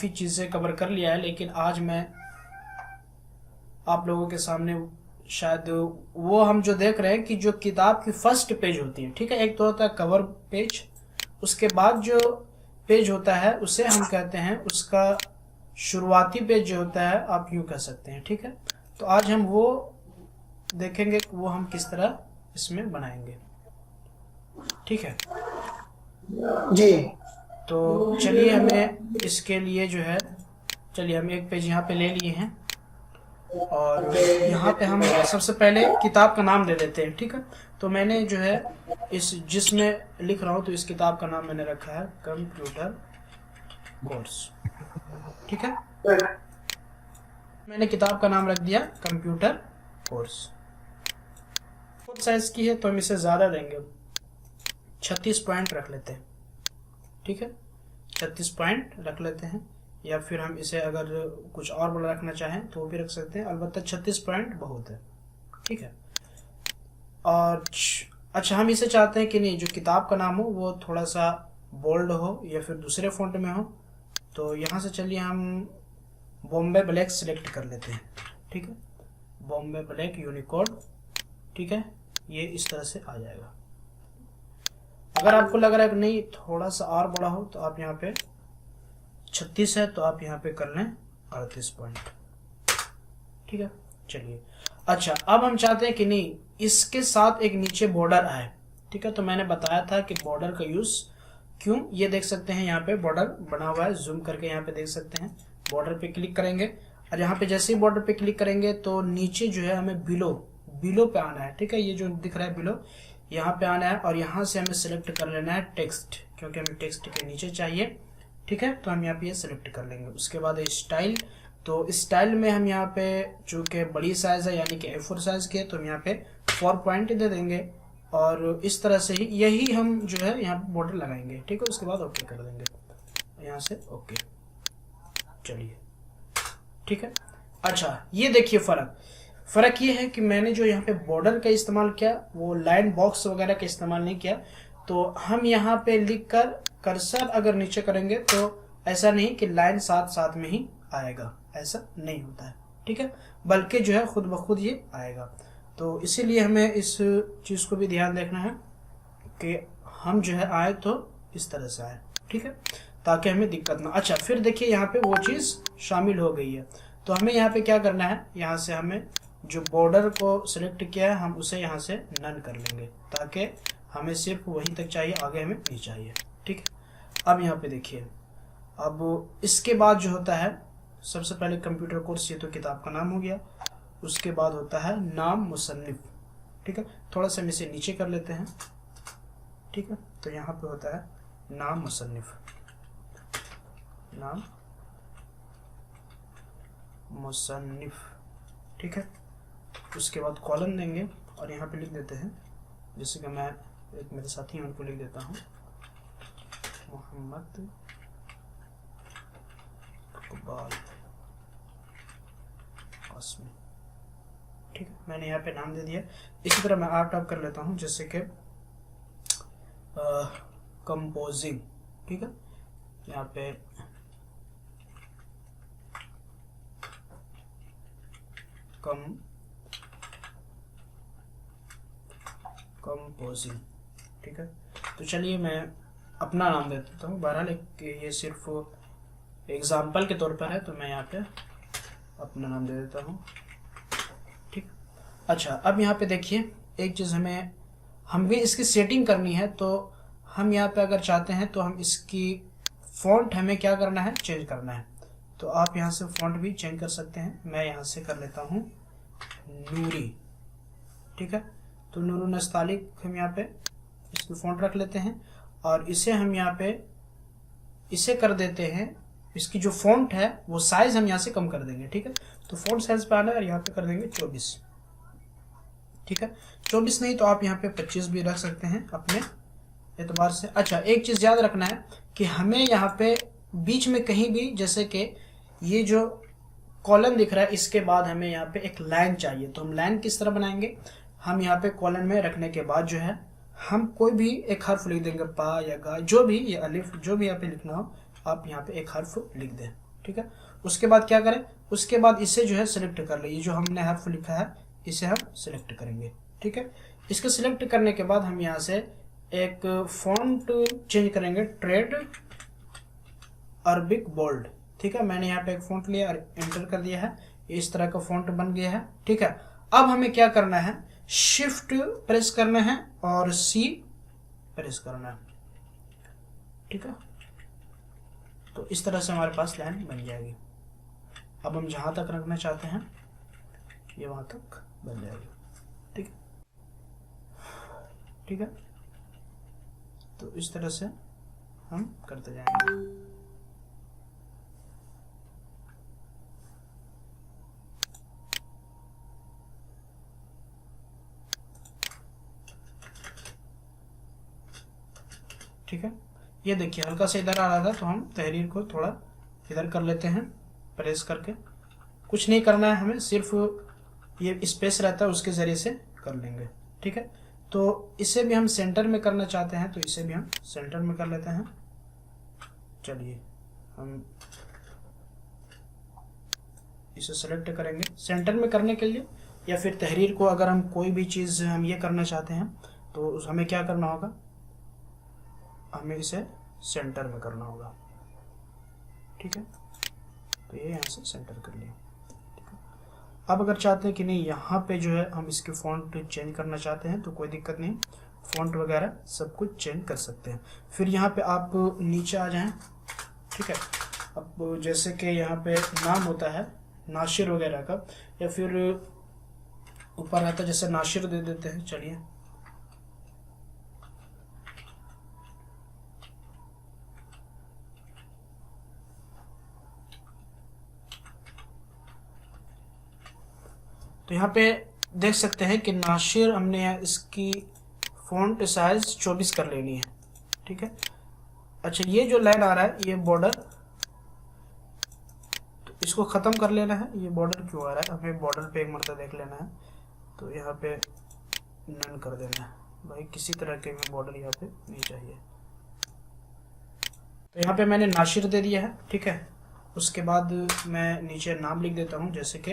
काफ़ी चीज़ें कवर कर लिया है, लेकिन आज मैं आप लोगों के सामने शायद वो हम जो देख रहे हैं कि जो किताब की फर्स्ट पेज होती है, ठीक है, एक तो होता है कवर पेज, उसके बाद जो पेज होता है उसे हम कहते हैं उसका शुरुआती पेज जो होता है, आप यूँ कह सकते हैं, ठीक है। तो आज हम वो देखेंगे वो हम किस तरह इसमें बनाएंगे, ठीक है जी। तो चलिए हमें इसके लिए जो है, चलिए हम एक पेज यहाँ पे ले लिए हैं और यहाँ पे हम सबसे पहले किताब का नाम दे देते हैं, ठीक है। तो मैंने जो है इस जिसमें लिख रहा हूँ तो इस किताब का नाम मैंने रखा है कंप्यूटर कोर्स, ठीक है। मैंने किताब का नाम रख दिया कंप्यूटर कोर्स। फुल साइज की है तो हम इसे ज़्यादा देंगे, 36 पॉइंट रख लेते हैं, ठीक है, 36 पॉइंट रख लेते हैं, या फिर हम इसे अगर कुछ और बड़ा रखना चाहें तो वो भी रख सकते हैं, अलबत्ता 36 पॉइंट बहुत है, ठीक है। और अच्छा, हम इसे चाहते हैं कि नहीं जो किताब का नाम हो वो थोड़ा सा बोल्ड हो या फिर दूसरे फॉन्ट में हो, तो यहाँ से चलिए हम बॉम्बे ब्लैक सिलेक्ट कर लेते हैं, ठीक है, बॉम्बे ब्लैक यूनिकोड, ठीक है, ये इस तरह से आ जाएगा। अगर आपको लग रहा है कि नहीं थोड़ा सा और बड़ा हो तो आप यहाँ पे 36 है तो आप यहाँ पे कर लें 38 पॉइंट, ठीक है। चलिए अच्छा, अब हम चाहते हैं कि नहीं इसके साथ एक नीचे बॉर्डर आए, ठीक है। तो मैंने बताया था कि बॉर्डर का यूज क्यों, ये देख सकते हैं यहाँ पे बॉर्डर बना हुआ है, जूम करके यहाँ पे देख सकते हैं। बॉर्डर पे क्लिक करेंगे और यहाँ पे जैसे ही बॉर्डर पे क्लिक करेंगे तो नीचे जो है हमें बिलो पे आना है, ठीक है, ये जो दिख रहा है बिलो, यहाँ पे आना है और यहाँ से हमें सिलेक्ट कर लेना है टेक्स्ट, क्योंकि हमें टेक्स्ट के नीचे चाहिए, ठीक है। तो हम यहाँ पे ये सिलेक्ट कर लेंगे। उसके बाद स्टाइल, तो स्टाइल में हम यहाँ पे चूँकि बड़ी साइज है यानी कि A4 साइज की है तो हम यहाँ पे 4 पॉइंट दे देंगे और इस तरह से ही यही हम जो है यहाँ पे बॉर्डर लगाएंगे, ठीक है। उसके बाद ओके कर देंगे, यहाँ से ओके, चलिए ठीक है। अच्छा ये देखिए फ़र्क ये है कि मैंने जो यहाँ पे बॉर्डर का इस्तेमाल किया वो लाइन बॉक्स वगैरह का इस्तेमाल नहीं किया। तो हम यहाँ पे लिख कर कर्सर अगर नीचे करेंगे तो ऐसा नहीं कि लाइन साथ साथ में ही आएगा, ऐसा नहीं होता है, ठीक है, बल्कि जो है खुद ब खुद ये आएगा। तो इसीलिए हमें इस चीज़ को भी ध्यान देखना है कि हम जो है आए तो इस तरह से आए, ठीक है, ताकि हमें दिक्कत ना। अच्छा फिर देखिए यहाँ पे वो चीज़ शामिल हो गई है, तो हमें यहाँ पे क्या करना है, यहाँ से हमें जो बॉर्डर को सिलेक्ट किया है हम उसे यहाँ से नन कर लेंगे, ताकि हमें सिर्फ वहीं तक चाहिए, आगे हमें नहीं चाहिए, ठीक है। अब यहाँ पे देखिए, अब इसके बाद जो होता है सबसे पहले कंप्यूटर कोर्स, ये तो किताब का नाम हो गया। उसके बाद होता है नाम मुसन्निफ, ठीक है, थोड़ा सा हम इसे नीचे कर लेते हैं, ठीक है। तो यहाँ पे होता है नाम मुसन्निफ, नाम मुसन्निफ, ठीक है। उसके बाद कॉलन देंगे और यहाँ पे लिख देते हैं, जैसे कि मैं एक मेरे साथी हैं उनको लिख देता हूँ, मोहम्मद इकबाल कासमी, ठीक है, मैंने यहाँ पे नाम दे दिया। इसी तरह मैं आर्ट ऑफ कर लेता हूँ, जैसे कि कंपोजिंग, ठीक है, यहाँ पे कंपोजिंग, ठीक है। तो चलिए मैं अपना नाम दे देता हूँ, बहरहाल ये सिर्फ एग्जाम्पल के तौर पर है, तो मैं यहाँ पे अपना नाम दे देता हूँ, ठीक। अच्छा अब यहाँ पे देखिए एक चीज़ हम भी इसकी सेटिंग करनी है। तो हम यहाँ पे अगर चाहते हैं तो हम इसकी फ़ॉन्ट हमें क्या करना है, चेंज करना है। तो आप यहाँ से फ़ॉन्ट भी चेंज कर सकते हैं। मैं यहाँ से कर लेता हूँ नूरी, ठीक है। तो नूर नस्तालिक हम यहाँ पे इसकी फ़ॉन्ट रख लेते हैं और इसे हम यहाँ पे इसे कर देते हैं, इसकी जो फ़ॉन्ट है वो साइज़ हम यहाँ से कम कर देंगे, ठीक है। तो फ़ॉन्ट साइज़ पे आना है और यहाँ पे कर देंगे 24, ठीक है। 24 नहीं तो आप यहाँ पे 25 भी रख सकते हैं अपने एतबार से। अच्छा एक चीज़ याद रखना है कि हमें यहाँ पे बीच में कहीं भी, जैसे कि ये जो कॉलन दिख रहा है इसके बाद हमें यहाँ पे एक लाइन चाहिए, तो हम लाइन किस तरह बनाएंगे, हम यहाँ पे कॉलन में रखने के बाद जो है हम कोई भी एक हर्फ लिख देंगे, पा या गा, जो भी, ये अलिफ, जो भी यहाँ पे लिखना हो आप यहाँ पे एक हर्फ लिख दें, ठीक है। उसके बाद क्या करें, उसके बाद इसे जो है सिलेक्ट कर ले, ये जो हमने हर्फ लिखा है इसे हम सिलेक्ट करेंगे, ठीक है। इसको सिलेक्ट करने के बाद हम यहाँ से एक फॉन्ट चेंज करेंगे, ट्रेड अरबिक बोल्ड, ठीक है। मैंने यहाँ पे एक फॉन्ट लिया और एंटर कर दिया है, इस तरह का फॉन्ट बन गया है, ठीक है। अब हमें क्या करना है, शिफ्ट प्रेस करना है और सी प्रेस करना है, ठीक है। तो इस तरह से हमारे पास लाइन बन जाएगी। अब हम जहां तक रखना चाहते हैं ये वहां तक बन जाएगी, ठीक है, ठीक है। तो इस तरह से हम करते जाएंगे। ठीक है, ये देखिए हल्का सा इधर आ रहा था तो हम तहरीर को थोड़ा इधर कर लेते हैं प्रेस करके। कुछ नहीं करना है हमें, सिर्फ ये स्पेस रहता है उसके जरिए से कर लेंगे, ठीक है। तो इसे भी हम सेंटर में करना चाहते हैं तो इसे भी हम सेंटर में कर लेते हैं। चलिए हम इसे सेलेक्ट करेंगे सेंटर में करने के लिए, या फिर तहरीर को अगर हम कोई भी चीज़ हम ये करना चाहते हैं तो हमें क्या करना होगा, हमें इसे सेंटर में करना होगा, ठीक है। तो ये यहाँ से सेंटर कर लिया, ठीक है। अब अगर चाहते हैं कि नहीं यहाँ पे जो है हम इसके फॉन्ट चेंज करना चाहते हैं तो कोई दिक्कत नहीं, फॉन्ट वगैरह सब कुछ चेंज कर सकते हैं। फिर यहाँ पे आप नीचे आ जाएं, ठीक है। अब जैसे कि यहाँ पे नाम होता है नाशिर वगैरह का, या फिर ऊपर रहता है जैसे नाशिर दे देते हैं। चलिए तो यहाँ पे देख सकते हैं कि नाशिर हमने यहाँ इसकी फॉन्ट साइज 24 कर लेनी है, ठीक है। अच्छा ये जो लाइन आ रहा है ये बॉर्डर, तो इसको ख़त्म कर लेना है। ये बॉर्डर क्यों आ रहा है, हमें बॉर्डर पे एक मरतबा देख लेना है, तो यहाँ पे नन कर देना है भाई, किसी तरह के में बॉर्डर यहाँ पे नहीं चाहिए। तो यहाँ पे मैंने नाशिर दे दिया है, ठीक है। उसके बाद मैं नीचे नाम लिख देता हूँ, जैसे कि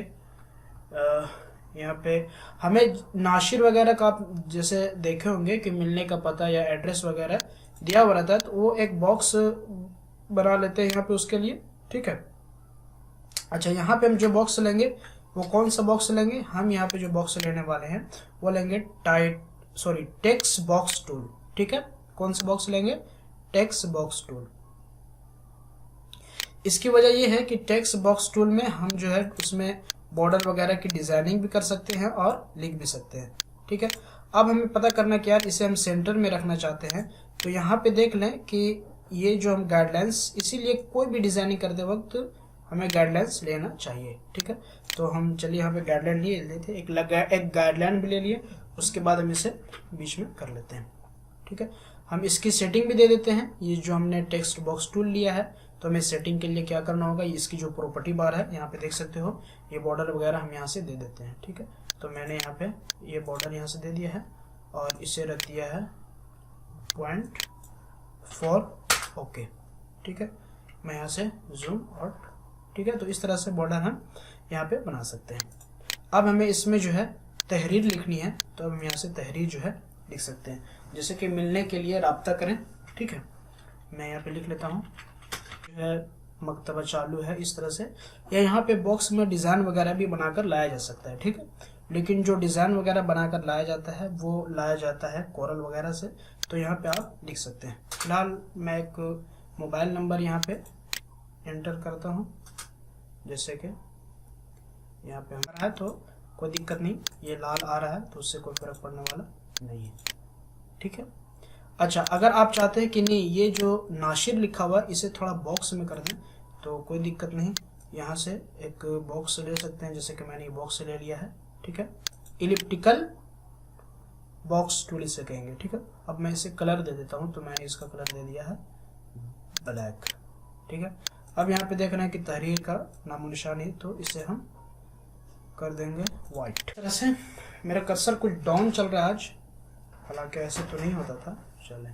यहाँ पे हमें नाशिर वगैरह का आप जैसे देखे होंगे कि मिलने का पता या एड्रेस वगैरह दिया हुआ रहता है, तो वो एक बॉक्स बना लेते हैं यहाँ पे उसके लिए, ठीक है। अच्छा यहाँ पे हम जो बॉक्स लेंगे वो कौन सा बॉक्स लेंगे, हम यहाँ पे जो बॉक्स लेने वाले हैं वो लेंगे टेक्स्ट बॉक्स टूल, ठीक है। कौन सा बॉक्स लेंगे, टेक्स्ट बॉक्स टूल। इसकी वजह ये है कि टेक्स्ट बॉक्स टूल में हम जो है उसमें बॉर्डर वगैरह की डिजाइनिंग भी कर सकते हैं और लिख भी सकते हैं, ठीक है। अब हमें पता करना क्या है, इसे हम सेंटर में रखना चाहते हैं तो यहाँ पे देख लें कि ये जो हम गाइडलाइंस, इसीलिए कोई भी डिजाइनिंग करते वक्त हमें गाइडलाइंस लेना चाहिए, ठीक है। तो हम चलिए यहाँ पे गाइडलाइन ले लेते हैं, एक गाइडलाइन भी ले लिए, उसके बाद हम इसे बीच में कर लेते हैं, ठीक है। हम इसकी सेटिंग भी दे देते हैं। ये जो हमने टेक्स्ट बॉक्स टूल लिया है तो हमें सेटिंग के लिए क्या करना होगा, इसकी जो प्रॉपर्टी बार है यहाँ पे देख सकते हो, ये बॉर्डर वगैरह हम यहाँ से दे देते हैं, ठीक है। तो मैंने यहाँ पे ये बॉर्डर यहाँ से दे दिया है और इसे रख दिया है 0.4, ओके, ठीक है। मैं यहाँ से जूम आउट, ठीक है। तो इस तरह से बॉर्डर हम यहाँ पे बना सकते हैं। अब हमें इसमें जो है तहरीर लिखनी है तो हम यहाँ से तहरीर जो है लिख सकते हैं, जैसे कि मिलने के लिए राब्ता करें, ठीक है। मैं यहाँ पे लिख लेता हूँ जो है मकतबा चालू है, इस तरह से। या यहाँ पे बॉक्स में डिज़ाइन वगैरह भी बनाकर लाया जा सकता है, ठीक है। लेकिन जो डिज़ाइन वगैरह बनाकर लाया जाता है वो लाया जाता है कोरल वगैरह से, तो यहाँ पे आप लिख सकते हैं। फिलहाल मैं एक मोबाइल नंबर यहाँ पे एंटर करता हूँ, जैसे कि यहाँ पे हमारा है तो कोई दिक्कत नहीं, ये लाल आ रहा है तो उससे कोई फर्क पड़ने वाला नहीं है, ठीक है। अच्छा अगर आप चाहते हैं कि नहीं ये जो नाशिर लिखा हुआ इसे थोड़ा बॉक्स में कर दें तो कोई दिक्कत नहीं, यहाँ से एक बॉक्स ले सकते हैं, जैसे कि मैंने ये बॉक्स ले लिया है, ठीक है। इलिप्टिकल बॉक्स टूल इसे कहेंगे, ठीक है। अब मैं इसे कलर दे देता हूँ, तो मैंने इसका कलर दे दिया है ब्लैक, ठीक है। अब यहाँ पे देख रहे हैं कि तहरीर का नामो निशान है, तो इसे हम कर देंगे वाइट। तरह से मेरा कर्सर कुछ डाउन चल रहा है आज, हालांकि ऐसे तो नहीं होता था। चले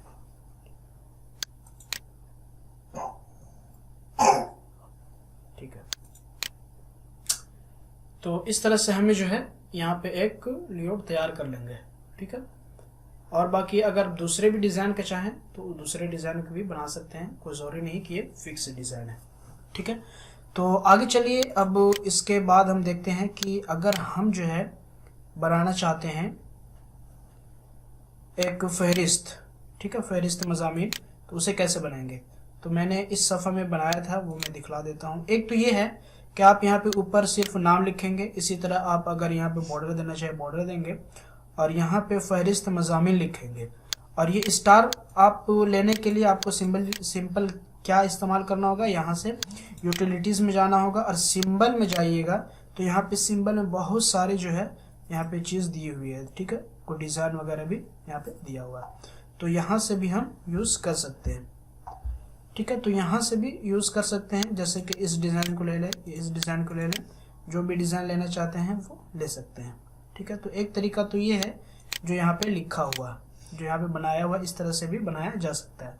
तो इस तरह से हमें जो है यहाँ पे एक लेआउट तैयार कर लेंगे, ठीक है। और बाकी अगर दूसरे भी डिज़ाइन के चाहें तो दूसरे डिज़ाइन के भी बना सकते हैं, कोई ज़रूरी नहीं कि ये फिक्स डिज़ाइन है, ठीक है। तो आगे चलिए, अब इसके बाद हम देखते हैं कि अगर हम जो है बनाना चाहते हैं एक फहरिस्त, ठीक है, फहरिस्त मज़ामीन, तो उसे कैसे बनाएंगे। तो मैंने इस सफ़ा में बनाया था, वो मैं दिखला देता हूँ। एक तो ये है कि आप यहाँ पे ऊपर सिर्फ नाम लिखेंगे, इसी तरह आप अगर यहाँ पे बॉर्डर देना चाहे बॉर्डर देंगे, और यहाँ पे फहरिस्त मज़ामीन लिखेंगे। और ये स्टार आप लेने के लिए आपको सिंपल क्या इस्तेमाल करना होगा, यहाँ से यूटिलिटीज़ में जाना होगा और सिंबल में जाइएगा। तो यहाँ पे सिंबल में बहुत सारे जो है यहाँ पे चीज़ दी हुई है, ठीक है, कोई डिज़ाइन वगैरह भी यहाँ पे दिया हुआ है। तो यहाँ से भी हम यूज़ कर सकते हैं, ठीक है। तो यहाँ से भी यूज़ कर सकते हैं, जैसे कि इस डिज़ाइन को ले लें, इस डिज़ाइन को ले लें, जो भी डिज़ाइन लेना चाहते हैं वो ले सकते हैं, ठीक है। तो एक तरीका तो ये है जो यहाँ पे लिखा हुआ, जो यहाँ पे बनाया हुआ, इस तरह से भी बनाया जा सकता है।